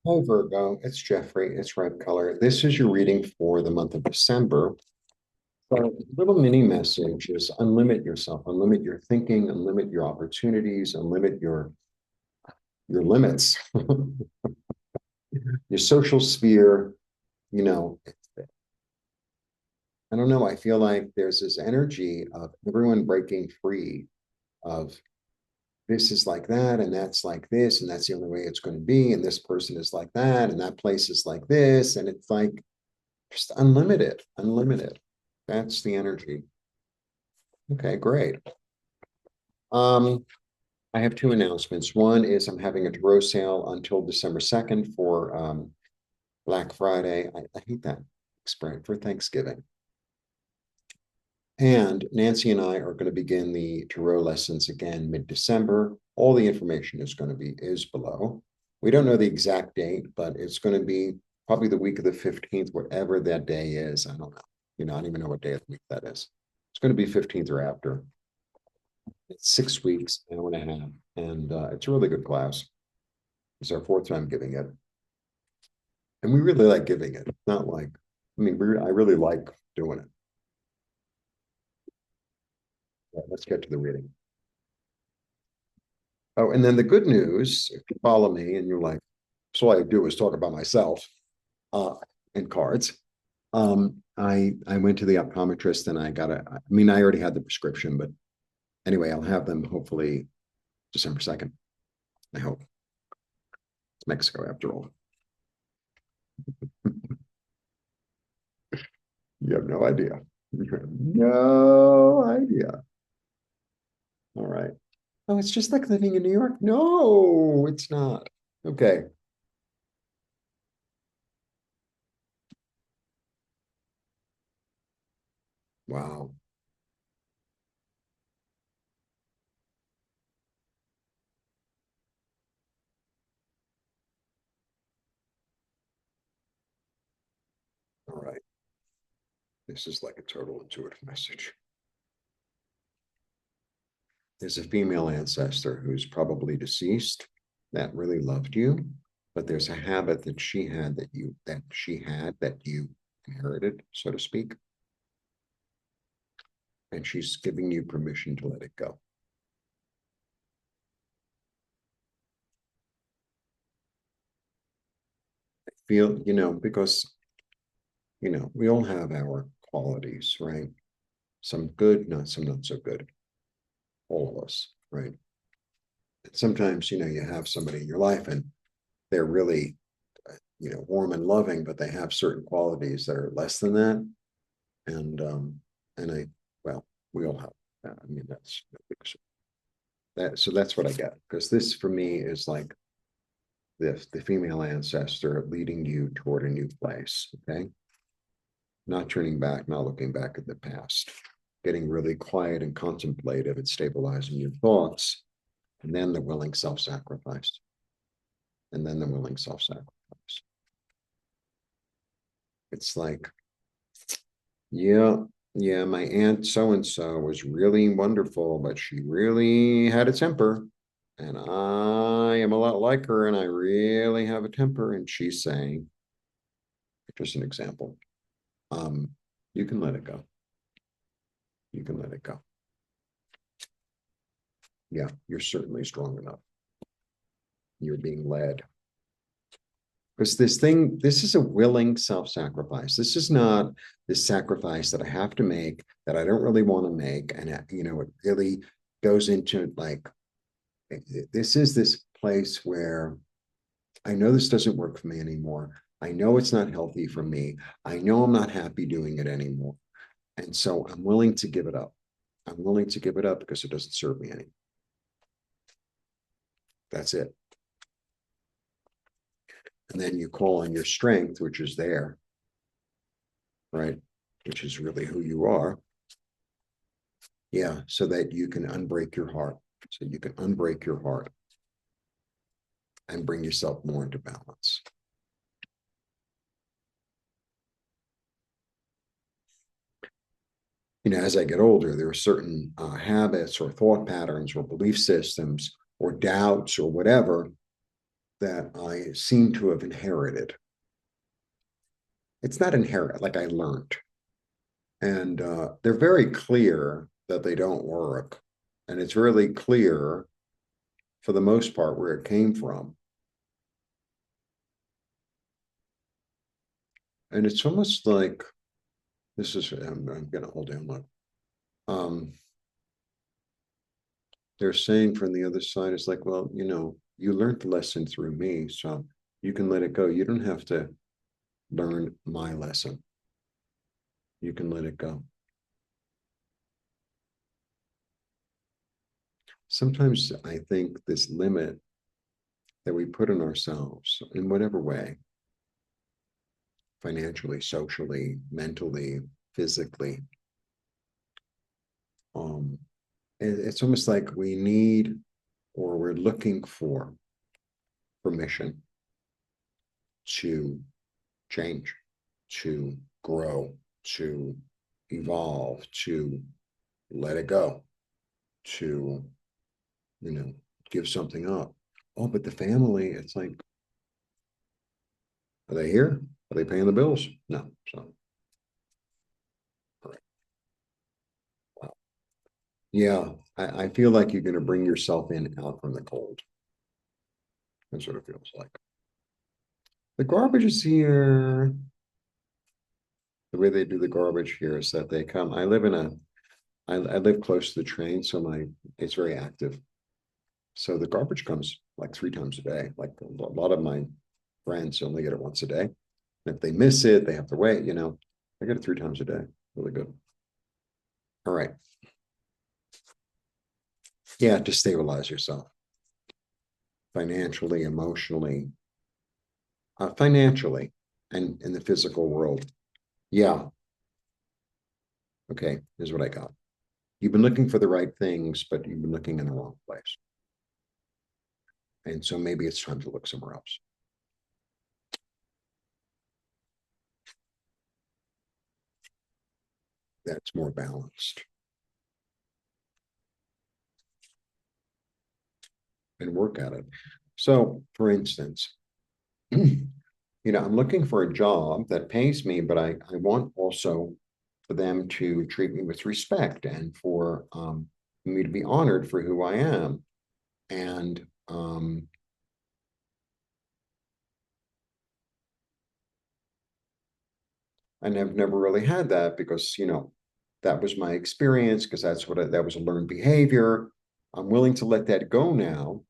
Hi, Virgo. It's Jeffrey. It's Red Color. This is your reading for the month of December. So, little mini message is unlimit yourself, unlimit your thinking, unlimit your opportunities, unlimit your limits, your social sphere. You know, I don't know. I feel like there's this energy of everyone breaking free of this is like that, and that's like this, and that's the only way it's going to be, and this person is like that, and that place is like this, and it's like just unlimited, unlimited. That's the energy. Okay, great. Um, I have two announcements. One is I'm having a tarot sale until December 2nd for Black Friday. I hate that expression for Thanksgiving. And Nancy and I are going to begin the tarot lessons again mid-December. All the information is below. We don't know the exact date, but it's going to be probably the week of the 15th, whatever that day is. I don't know. I don't even know what day of the week that is. It's going to be 15th or after. It's 6 weeks, an hour and a half, and it's a really good class. It's our fourth time giving it, and we really like giving it. Not like, I really like doing it. Let's get to the reading. Oh, and then the good news, if you follow me and you're like, so all I do is talk about myself uh, and cards. I went to the optometrist and I already had the prescription, but anyway, I'll have them hopefully December 2nd. I hope. It's Mexico after all. You have no idea. You have no idea. All right. Oh, it's just like living in New York. No, it's not. Okay. Wow. All right. This is like a total intuitive message. There's a female ancestor who's probably deceased that really loved you, but there's a habit that she had that you inherited, so to speak, and she's giving you permission to let it go. Feel, because we all have our qualities, right? Some good, not some not so good. All of us, right? Sometimes, you have somebody in your life and they're really, warm and loving, but they have certain qualities that are less than that. And and I, well, we all have that. I mean, that's that. So that's what I get, because this for me is like the female ancestor leading you toward a new place. Okay, not turning back, not looking back at the past, getting really quiet and contemplative and stabilizing your thoughts, and then the willing self-sacrifice, and then the willing self-sacrifice. It's like, yeah, yeah, my aunt so and so was really wonderful, but she really had a temper. And I am a lot like her, and I really have a temper. And she's saying, just an example, um, you can let it go. You can let it go. Yeah, you're certainly strong enough. You're being led. Because this is a willing self-sacrifice. This is not this sacrifice that I have to make that I don't really want to make. And, it really goes into like, this is this place where I know this doesn't work for me anymore. I know it's not healthy for me. I know I'm not happy doing it anymore. And so I'm willing to give it up. I'm willing to give it up because it doesn't serve me anymore. That's it. And then you call on your strength, which is there, right? Which is really who you are. Yeah. So that you can unbreak your heart. So you can unbreak your heart and bring yourself more into balance. As I get older, there are certain habits or thought patterns or belief systems or doubts or whatever that I seem to have inherited. It's not inherit, like I learned. And they're very clear that they don't work. And it's really clear, for the most part, where it came from. And it's almost like this is, I'm going to hold down look. They're saying from the other side, it's like, well, you learned the lesson through me, so you can let it go. You don't have to learn my lesson. You can let it go. Sometimes I think this limit that we put on ourselves in whatever way, financially, socially, mentally, physically, it's almost like we need, or we're looking for, permission to change, to grow, to evolve, to let it go, to, give something up. Oh, but the family, it's like, are they here? Are they paying the bills? No. So, all right. Wow. Yeah, I feel like you're going to bring yourself in out from the cold. That's what it feels like. The garbage is here. The way they do the garbage here is that they come. I live close to the train, so it's very active. So the garbage comes like 3 times a day. Like a lot of my friends only get it once a day. And if they miss it, they have to wait, I get it 3 times a day. Really good. All right. Yeah, to stabilize yourself financially, emotionally, financially, and in the physical world. Yeah. Okay. Here's what I got. You've been looking for the right things, but you've been looking in the wrong place. And so maybe it's time to look somewhere else. That's more balanced and work at it. So, for instance, I'm looking for a job that pays me, but I want also for them to treat me with respect and for me to be honored for who I am. And and I've never really had that because, that was my experience because that was a learned behavior. I'm willing to let that go now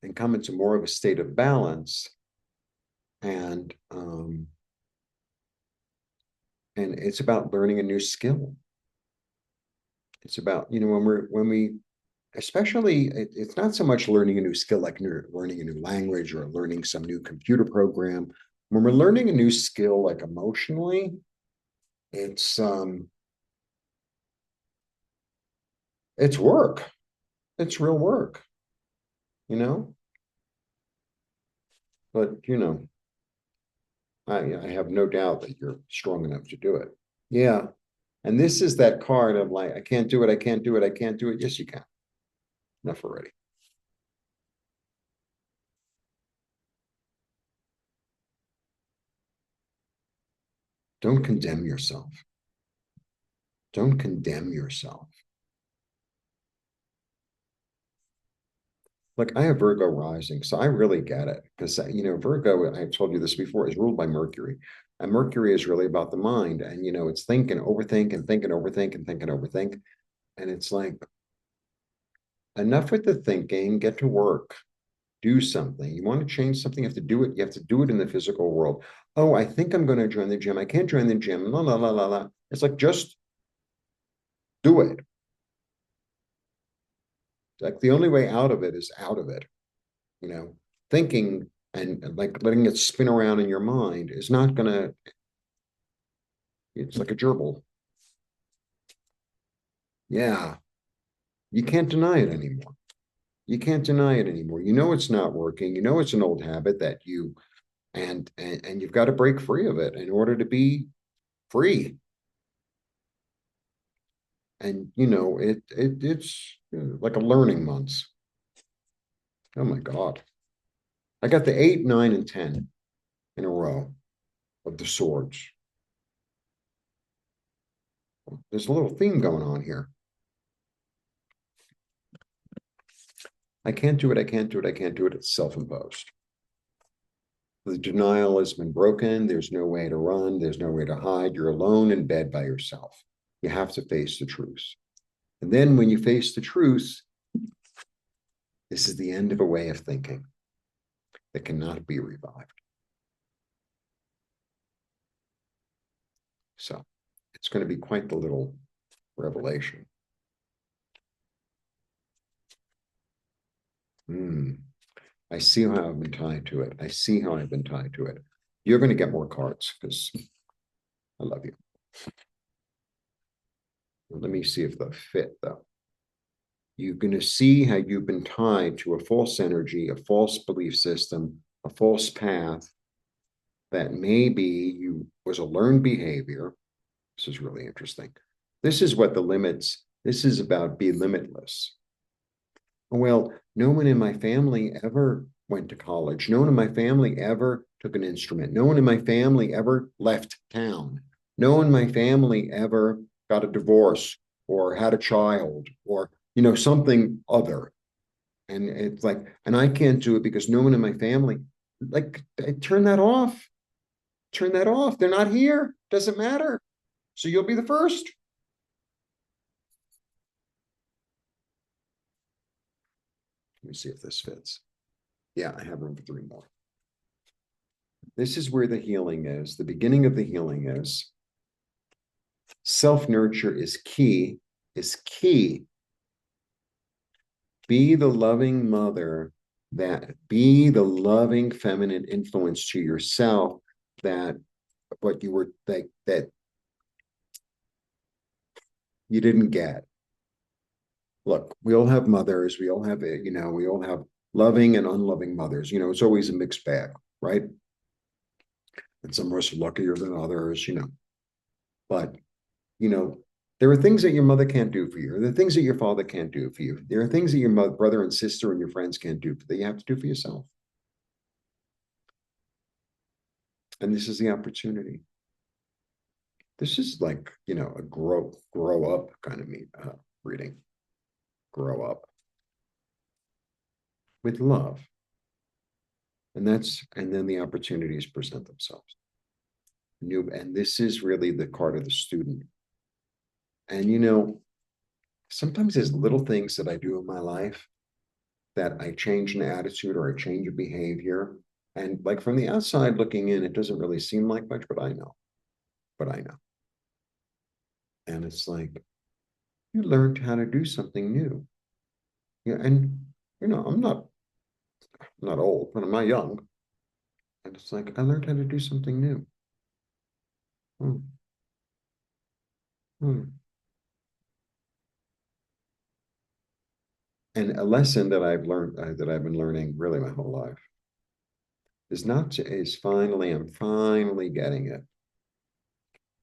and come into more of a state of balance. And it's about learning a new skill. It's about, when we especially it's not so much learning a new skill like learning a new language or learning some new computer program. When we're learning a new skill like emotionally, it's it's work. It's real work, you know. But I have no doubt that you're strong enough to do it. Yeah. And this is that card of like, I can't do it, I can't do it, I can't do it. Yes, you can. Enough already. Don't condemn yourself. Don't condemn yourself. Like I have Virgo rising, so I really get it because Virgo, I've told you this before, is ruled by Mercury, and Mercury is really about the mind, and it's think and overthink and think and overthink and think and overthink, and it's like enough with the thinking, get to work, do something. You want to change something, you have to do it. You have to do it in the physical world. Oh, I think I'm going to join the gym. I can't join the gym. La la la la la. It's like just do it. Like the only way out of it is out of it. You know, thinking and like letting it spin around in your mind is not gonna, it's like a gerbil. Yeah, you can't deny it anymore. You can't deny it anymore. You know it's not working. You know it's an old habit that you and you've got to break free of it in order to be free. And it's like a learning month. Oh my God. I got the 8, 9, and 10 in a row of the swords. There's a little theme going on here. I can't do it. I can't do it. I can't do it. It's self-imposed. The denial has been broken. There's no way to run. There's no way to hide. You're alone in bed by yourself. You have to face the truth. And then when you face the truth, this is the end of a way of thinking that cannot be revived. So it's going to be quite the little revelation. I see how I've been tied to it. I see how I've been tied to it. You're going to get more cards because I love you. Let me see if they'll fit, though. You're going to see how you've been tied to a false energy, a false belief system, a false path that maybe you was a learned behavior. This is really interesting. This is what the limits, this is about be limitless. Well, no one in my family ever went to college. No one in my family ever took an instrument. No one in my family ever left town. No one in my family ever got a divorce or had a child or, something other. And it's like, and I can't do it because no one in my family, like, turn that off. Turn that off. They're not here. Doesn't matter. So you'll be the first. Let me see if this fits. Yeah, I have room for 3 more. This is where the healing is. The beginning of the healing is. Self-nurture is key, Be the loving mother be the loving feminine influence to yourself that you didn't get. Look, we all have mothers. We all have, we all have loving and unloving mothers. It's always a mixed bag, right? And some of us are luckier than others, But, there are things that your mother can't do for you. There are things that your father can't do for you. There are things that your brother and sister and your friends can't do that you have to do for yourself. And this is the opportunity. This is like, a grow up kind of reading. Grow up with love. And then the opportunities present themselves. And this is really the card of the student. And sometimes there's little things that I do in my life that I change an attitude or I change a behavior. And like from the outside looking in, it doesn't really seem like much, but I know. And it's like, you learned how to do something new. Yeah, and I'm not old, but I'm not young. And it's like, I learned how to do something new. Hmm. Hmm. And a lesson that I've learned, that I've been learning really my whole life I'm finally getting it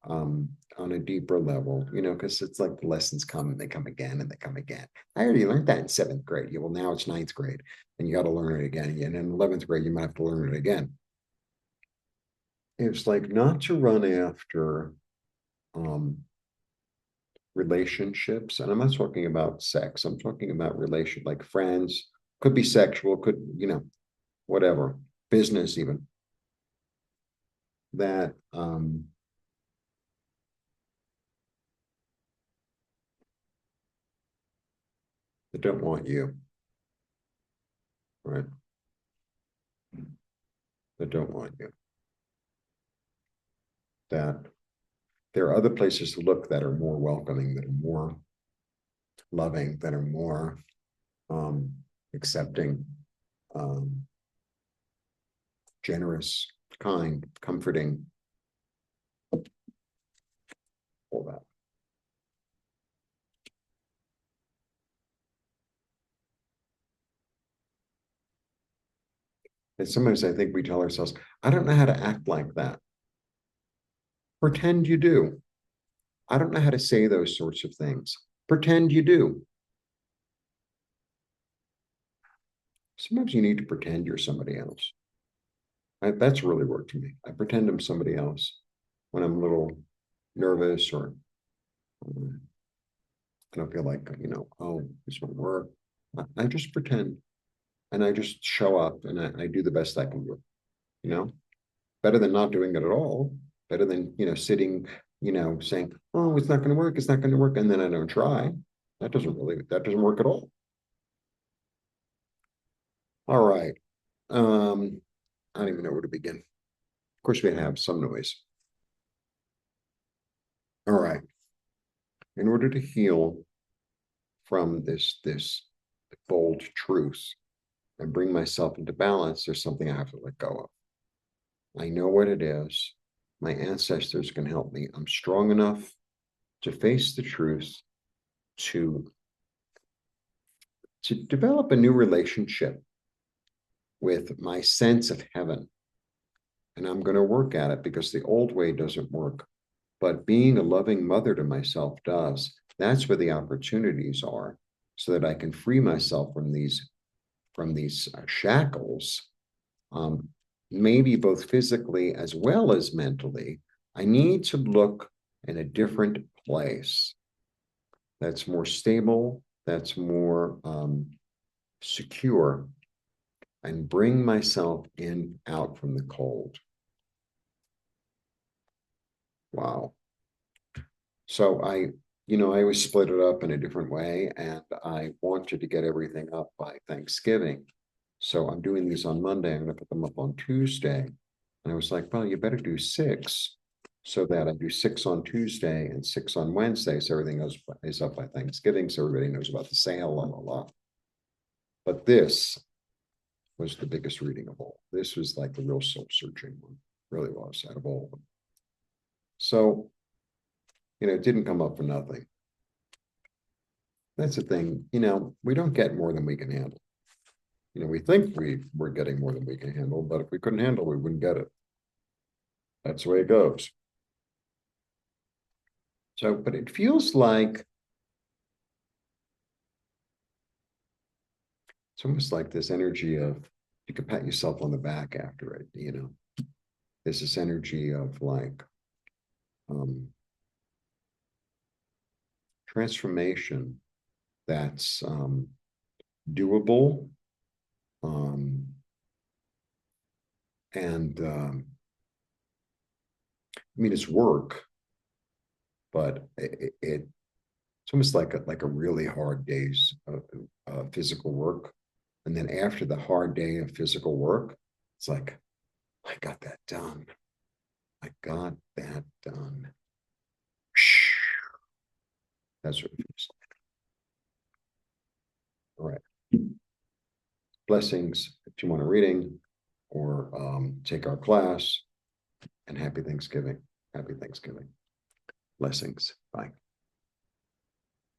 on a deeper level, because it's like the lessons come and they come again and they come again. I already learned that in 7th grade. Well, now it's 9th grade and you got to learn it again. And in 11th grade, you might have to learn it again. It's like not to run after relationships. And I'm not talking about sex. I'm talking about like friends, could be sexual, could, whatever, business even. That that don't want you, right? That don't want you. That there are other places to look that are more welcoming, that are more loving, that are more accepting, generous, kind, comforting, all that. And sometimes I think we tell ourselves, I don't know how to act like that. Pretend you do. I don't know how to say those sorts of things. Pretend you do. Sometimes you need to pretend you're somebody else. That's really worked for me. I pretend I'm somebody else when I'm a little nervous or I don't feel like, oh, this won't work. I just pretend and I just show up and I do the best I can do, you know, better than not doing it at all, better than, sitting, saying, oh, it's not going to work. It's not going to work. And then I don't try. That doesn't work at all. All right. I don't even know where to begin. Of course, we have some noise. All right. In order to heal from this bold truth and bring myself into balance, there's something I have to let go of. I know what it is. My ancestors can help me. I'm strong enough to face the truth, to develop a new relationship with my sense of heaven. And I'm going to work at it because the old way doesn't work. But being a loving mother to myself does. That's where the opportunities are, so that I can free myself from these shackles, maybe both physically as well as mentally. I need to look in a different place that's more stable, that's more secure, and bring myself out from the cold. Wow. So I always split it up in a different way, and I wanted to get everything up by Thanksgiving. So I'm doing these on Monday. I'm going to put them up on Tuesday. And I was like, well, you better do 6 so that I do 6 on Tuesday and 6 on Wednesday. So everything is up by Thanksgiving. So everybody knows about the sale, la, la, la. But this was the biggest reading of all. This was like the real soul searching one. Really was, out of all of them. So, it didn't come up for nothing. That's the thing. We don't get more than we can handle. We think we're getting more than we can handle, but if we couldn't handle, we wouldn't get it. That's the way it goes. So, but it feels like it's almost like this energy of you can pat yourself on the back after it, There's this energy of like transformation that's doable. And I mean, it's work, but it's almost like a really hard day's physical work. And then after the hard day of physical work, it's like, I got that done. I got that done. That's what it feels like. All right. Blessings if you want a reading or take our class. And happy Thanksgiving. Happy Thanksgiving. Blessings. Bye.